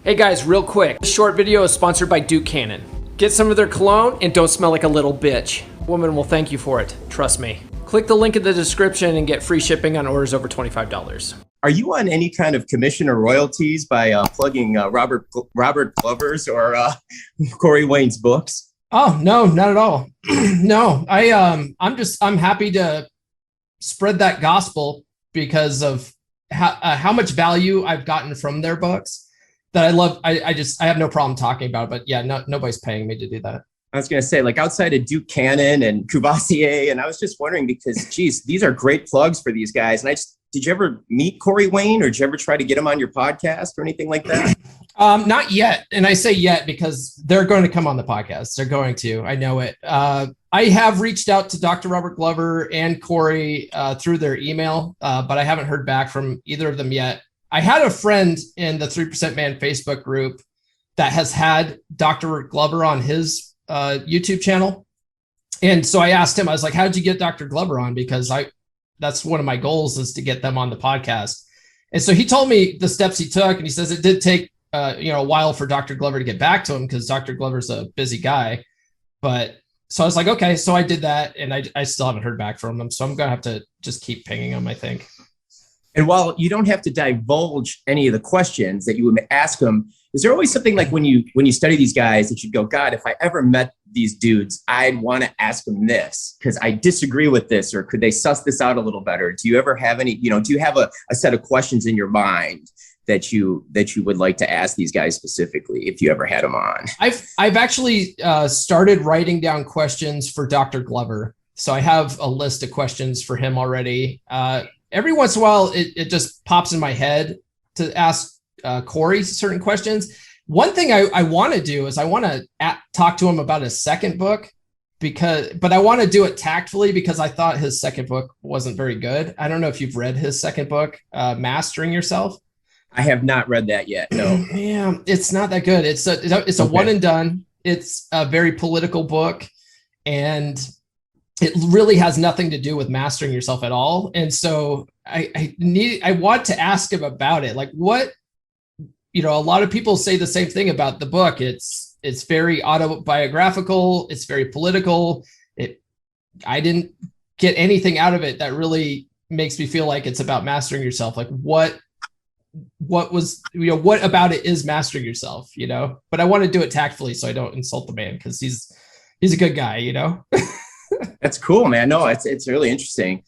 Hey guys, real quick. This short video is sponsored by Duke Cannon. Get some of their cologne and don't smell like a little bitch. Woman will thank you for it, trust me. Click the link in the description and get free shipping on orders over $25. Are you on any kind of commission or royalties by plugging Robert Glover's or Corey Wayne's books? Oh, no, not at all. No, I'm happy to spread that gospel because of how much value I've gotten from their books that I love. I have no problem talking about it, but yeah, nobody's paying me to do that. I was going to say, like, outside of Duke Cannon and Cuvassier, and I was just wondering because, geez, these are great plugs for these guys. And did you ever meet Corey Wayne, or did you ever try to get him on your podcast or anything like that? Not yet. And I say yet because they're going to come on the podcast. They're going to, I know it. I have reached out to Dr. Robert Glover and Corey through their email, but I haven't heard back from either of them yet. I had a friend in the 3% Man Facebook group that has had Dr. Glover on his YouTube channel. And so I asked him, I was like, how did you get Dr. Glover on? Because that's one of my goals is to get them on the podcast. And so he told me the steps he took, and he says it did take a while for Dr. Glover to get back to him because Dr. Glover's a busy guy. But so I was like, okay, so I did that, and I still haven't heard back from him. So I'm gonna have to just keep pinging him, I think. And while you don't have to divulge any of the questions that you would ask them, is there always something like when you study these guys that you go, God, if I ever met these dudes, I'd want to ask them this because I disagree with this, or could they suss this out a little better? Do you ever have any, do you have a set of questions in your mind that you would like to ask these guys specifically if you ever had them on? I've actually started writing down questions for Dr. Glover. So I have a list of questions for him already. Every once in a while, it just pops in my head to ask Corey certain questions. One thing I want to do is I want to talk to him about his second book, but I want to do it tactfully because I thought his second book wasn't very good. I don't know if you've read his second book, Mastering Yourself. I have not read that yet. No. Yeah, it's not that good. It's a one and done. It's a very political book, and it really has nothing to do with mastering yourself at all. And so I want to ask him about it. Like what, a lot of people say the same thing about the book. It's very autobiographical. It's very political. I didn't get anything out of it that really makes me feel like it's about mastering yourself. Like what was, what about it is mastering yourself, but I want to do it tactfully so I don't insult the man because he's a good guy, That's cool, man. No, it's really interesting.